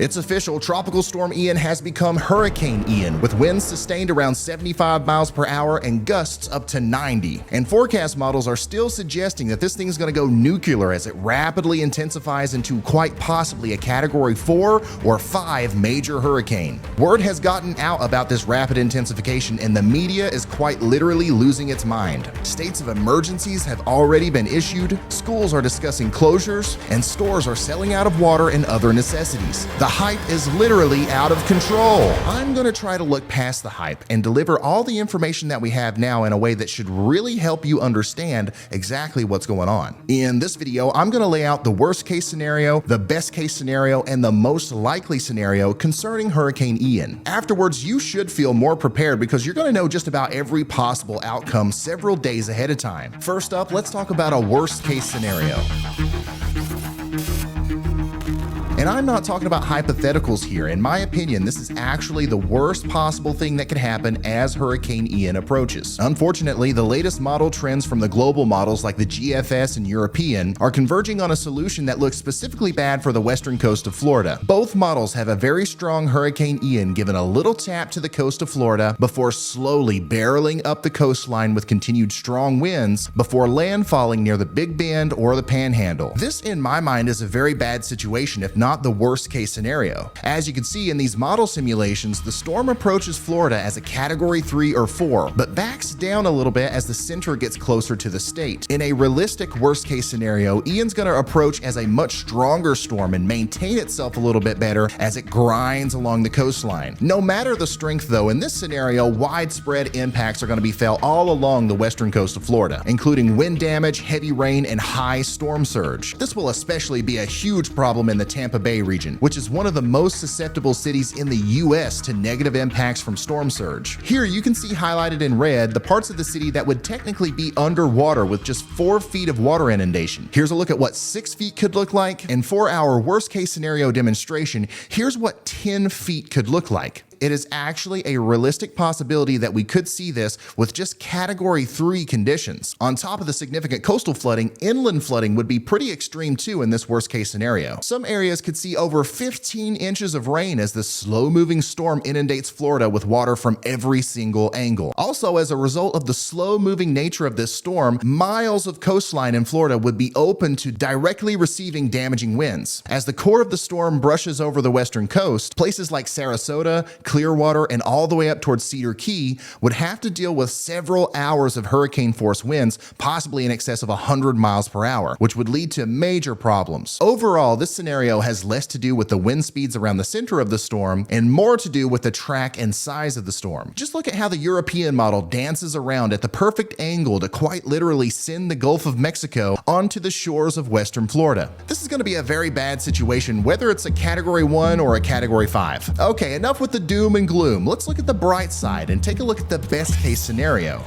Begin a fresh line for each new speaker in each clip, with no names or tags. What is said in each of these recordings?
It's official, Tropical Storm Ian has become Hurricane Ian, with winds sustained around 75 miles per hour and gusts up to 90. And forecast models are still suggesting that this thing is going to go nuclear as it rapidly intensifies into quite possibly a Category 4 or 5 major hurricane. Word has gotten out about this rapid intensification and the media is quite literally losing its mind. States of emergencies have already been issued, schools are discussing closures, and stores are selling out of water and other necessities. The hype is literally out of control. I'm going to try to look past the hype and deliver all the information that we have now in a way that should really help you understand exactly what's going on. In this video, I'm going to lay out the worst case scenario, the best case scenario, and the most likely scenario concerning Hurricane Ian. Afterwards, you should feel more prepared because you're going to know just about every possible outcome several days ahead of time. First up, let's talk about a worst case scenario. And I'm not talking about hypotheticals here. In my opinion, this is actually the worst possible thing that could happen as Hurricane Ian approaches. Unfortunately, the latest model trends from the global models like the GFS and European are converging on a solution that looks specifically bad for the western coast of Florida. Both models have a very strong Hurricane Ian giving a little tap to the coast of Florida before slowly barreling up the coastline with continued strong winds before landfalling near the Big Bend or the Panhandle. This, in my mind, is a very bad situation, if not the worst case scenario. As you can see in these model simulations, the storm approaches Florida as a Category 3 or 4, but backs down a little bit as the center gets closer to the state. In a realistic worst case scenario, Ian's going to approach as a much stronger storm and maintain itself a little bit better as it grinds along the coastline. No matter the strength though, in this scenario, widespread impacts are going to be felt all along the western coast of Florida, including wind damage, heavy rain, and high storm surge. This will especially be a huge problem in the Tampa Bay region, which is one of the most susceptible cities in the US to negative impacts from storm surge. Here you can see highlighted in red the parts of the city that would technically be underwater with just 4 feet of water inundation. Here's a look at what 6 feet could look like, and for our worst case scenario demonstration, here's what 10 feet could look like. It is actually a realistic possibility that we could see this with just Category 3 conditions. On top of the significant coastal flooding, inland flooding would be pretty extreme too in this worst case scenario. Some areas could see over 15 inches of rain as this slow-moving storm inundates Florida with water from every single angle. Also, as a result of the slow-moving nature of this storm, miles of coastline in Florida would be open to directly receiving damaging winds. As the core of the storm brushes over the western coast, places like Sarasota, Clearwater, and all the way up towards Cedar Key would have to deal with several hours of hurricane force winds, possibly in excess of 100 miles per hour, which would lead to major problems. Overall, this scenario has less to do with the wind speeds around the center of the storm and more to do with the track and size of the storm. Just look at how the European model dances around at the perfect angle to quite literally send the Gulf of Mexico onto the shores of western Florida. This is going to be a very bad situation, whether it's a Category 1 or a Category 5. Okay, enough with the doom and gloom. Let's look at the bright side and take a look at the best case scenario.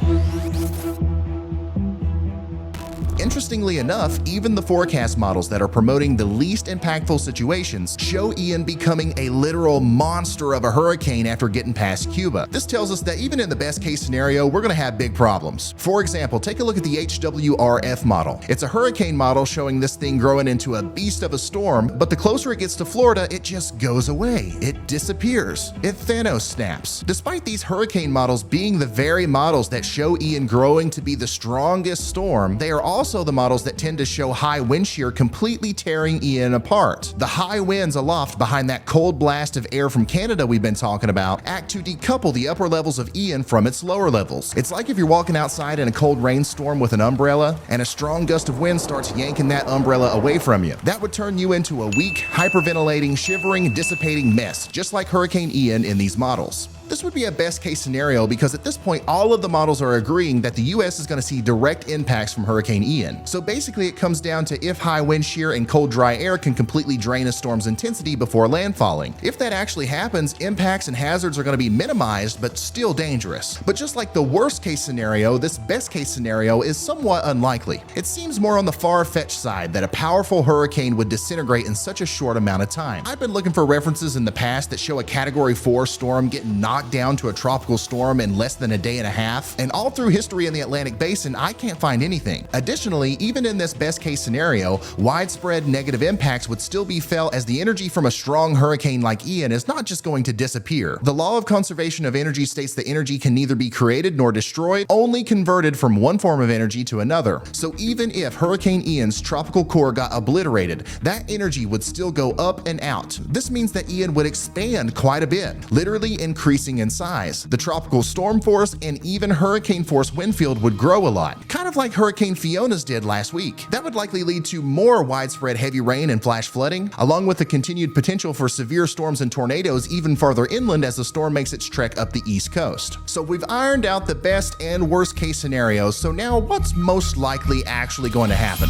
Interestingly enough, even the forecast models that are promoting the least impactful situations show Ian becoming a literal monster of a hurricane after getting past Cuba. This tells us that even in the best case scenario, we're going to have big problems. For example, take a look at the HWRF model. It's a hurricane model showing this thing growing into a beast of a storm, but the closer it gets to Florida, it just goes away. It disappears. It Thanos snaps. Despite these hurricane models being the very models that show Ian growing to be the strongest storm, they are also the models that tend to show high wind shear completely tearing Ian apart. The high winds aloft behind that cold blast of air from Canada we've been talking about act to decouple the upper levels of Ian from its lower levels. It's like if you're walking outside in a cold rainstorm with an umbrella and a strong gust of wind starts yanking that umbrella away from you. That would turn you into a weak, hyperventilating, shivering, dissipating mess, just like Hurricane Ian in these models. This would be a best case scenario because at this point, all of the models are agreeing that the US is going to see direct impacts from Hurricane Ian. So basically it comes down to if high wind shear and cold dry air can completely drain a storm's intensity before landfalling. If that actually happens, impacts and hazards are going to be minimized, but still dangerous. But just like the worst case scenario, this best case scenario is somewhat unlikely. It seems more on the far-fetched side that a powerful hurricane would disintegrate in such a short amount of time. I've been looking for references in the past that show a Category 4 storm getting knocked down to a tropical storm in less than a day and a half? And all through history in the Atlantic Basin, I can't find anything. Additionally, even in this best case scenario, widespread negative impacts would still be felt as the energy from a strong hurricane like Ian is not just going to disappear. The law of conservation of energy states that energy can neither be created nor destroyed, only converted from one form of energy to another. So even if Hurricane Ian's tropical core got obliterated, that energy would still go up and out. This means that Ian would expand quite a bit, literally increasing in size. The tropical storm force and even hurricane force wind field would grow a lot, kind of like Hurricane Fiona's did last week. That would likely lead to more widespread heavy rain and flash flooding, along with the continued potential for severe storms and tornadoes even farther inland as the storm makes its trek up the east coast. So we've ironed out the best and worst case scenarios, so now what's most likely actually going to happen?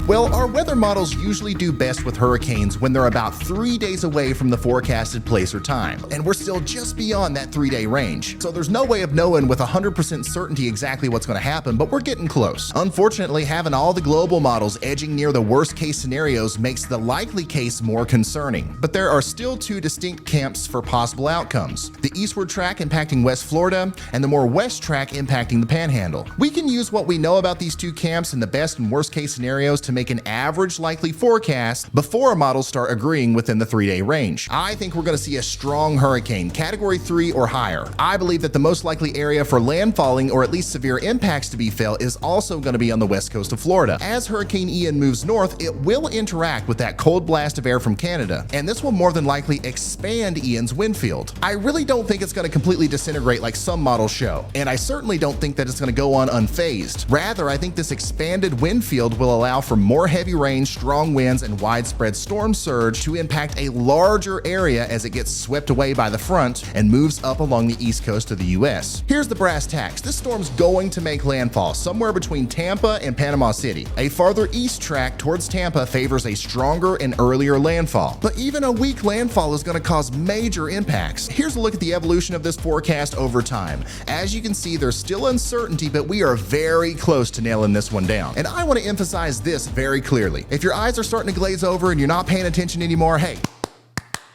Well, our weather models usually do best with hurricanes when they're about 3 days away from the forecasted place or time, and we're still just beyond that 3-day range. So there's no way of knowing with 100% certainty exactly what's going to happen, but we're getting close. Unfortunately, having all the global models edging near the worst case scenarios makes the likely case more concerning. But there are still two distinct camps for possible outcomes: the eastward track impacting West Florida and the more west track impacting the Panhandle. We can use what we know about these two camps in the best and worst case scenarios to make an average likely forecast before our models start agreeing within the 3-day range. I think we're going to see a strong hurricane, category 3 or higher. I believe that the most likely area for landfalling or at least severe impacts to be felt is also going to be on the west coast of Florida. As Hurricane Ian moves north, it will interact with that cold blast of air from Canada, and this will more than likely expand Ian's wind field. I really don't think it's going to completely disintegrate like some models show, and I certainly don't think that it's going to go on unfazed. Rather, I think this expanded wind field will allow for more heavy rain, strong winds, and widespread storm surge to impact a larger area as it gets swept away by the front and moves up along the east coast of the US. Here's the brass tacks. This storm's going to make landfall somewhere between Tampa and Panama City. A farther east track towards Tampa favors a stronger and earlier landfall, but even a weak landfall is going to cause major impacts. Here's a look at the evolution of this forecast over time. As you can see, there's still uncertainty, but we are very close to nailing this one down. And I want to emphasize this very clearly. If your eyes are starting to glaze over and you're not paying attention anymore, hey,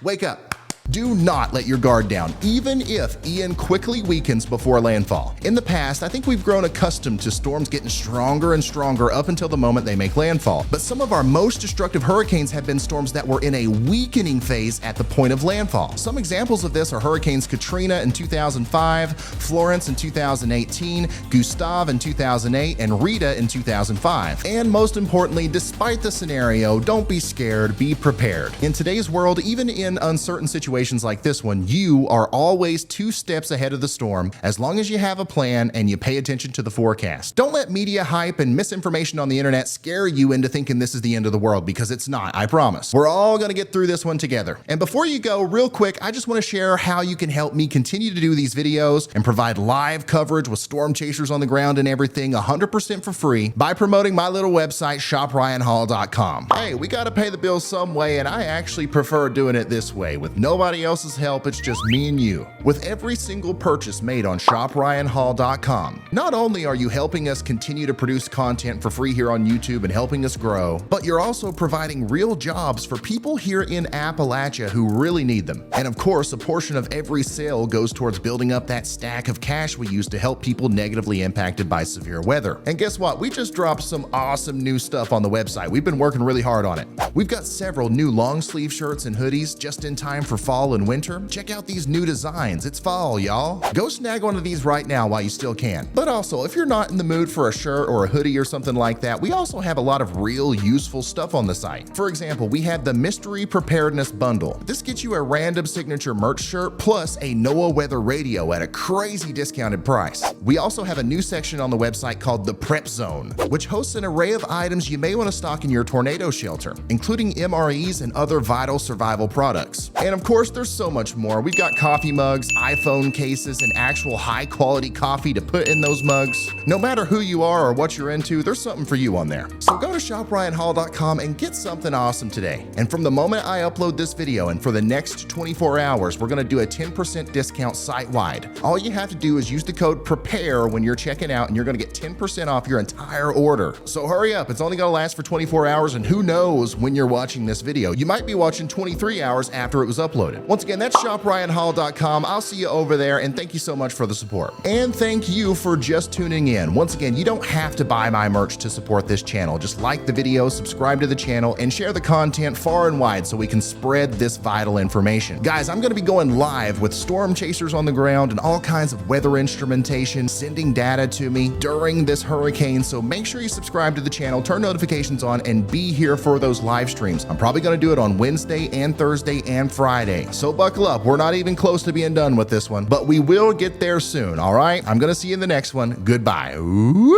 wake up. Do not let your guard down, even if Ian quickly weakens before landfall. In the past, I think we've grown accustomed to storms getting stronger and stronger up until the moment they make landfall. But some of our most destructive hurricanes have been storms that were in a weakening phase at the point of landfall. Some examples of this are Hurricanes Katrina in 2005, Florence in 2018, Gustav in 2008, and Rita in 2005. And most importantly, despite the scenario, don't be scared, be prepared. In today's world, even in uncertain situations like this one, you are always 2 steps ahead of the storm as long as you have a plan and you pay attention to the forecast. Don't let media hype and misinformation on the internet scare you into thinking this is the end of the world, because it's not, I promise. We're all going to get through this one together. And before you go, real quick, I just want to share how you can help me continue to do these videos and provide live coverage with storm chasers on the ground and everything 100% for free by promoting my little website, shopryanhall.com. Hey, we got to pay the bills some way, and I actually prefer doing it this way with nobody else's help. It's just me and you. With every single purchase made on shopryanhall.com, not only are you helping us continue to produce content for free here on YouTube and helping us grow, but you're also providing real jobs for people here in Appalachia who really need them. And of course, a portion of every sale goes towards building up that stack of cash we use to help people negatively impacted by severe weather. And guess what? We just dropped some awesome new stuff on the website. We've been working really hard on it. We've got several new long sleeve shirts and hoodies just in time for fall and winter. Check out these new designs. It's fall, y'all. Go snag one of these right now while you still can. But also, if you're not in the mood for a shirt or a hoodie or something like that, we also have a lot of real useful stuff on the site. For example, we have the Mystery Preparedness Bundle. This gets you a random signature merch shirt plus a NOAA weather radio at a crazy discounted price. We also have a new section on the website called the Prep Zone, which hosts an array of items you may want to stock in your tornado shelter, including MREs and other vital survival products. And of course, course, there's so much more. We've got coffee mugs, iPhone cases, and actual high-quality coffee to put in those mugs. No matter who you are or what you're into, there's something for you on there. So go to shopryanhall.com and get something awesome today. And from the moment I upload this video and for the next 24 hours, we're gonna do a 10% discount site-wide. All you have to do is use the code PREPARE when you're checking out and you're gonna get 10% off your entire order. So hurry up, it's only gonna last for 24 hours and who knows when you're watching this video. You might be watching 23 hours after it was uploaded. Once again, that's shopryanhall.com. I'll see you over there and thank you so much for the support. And thank you for just tuning in. Once again, you don't have to buy my merch to support this channel. Just like the video, subscribe to the channel, and share the content far and wide so we can spread this vital information. Guys, I'm gonna be going live with storm chasers on the ground and all kinds of weather instrumentation, sending data to me during this hurricane, so make sure you subscribe to the channel, turn notifications on, and be here for those live streams. I'm probably gonna do it on Wednesday and Thursday and Friday. So buckle up, we're not even close to being done with this one, but we will get there soon, all right? I'm gonna see you in the next one. Goodbye. Ooh.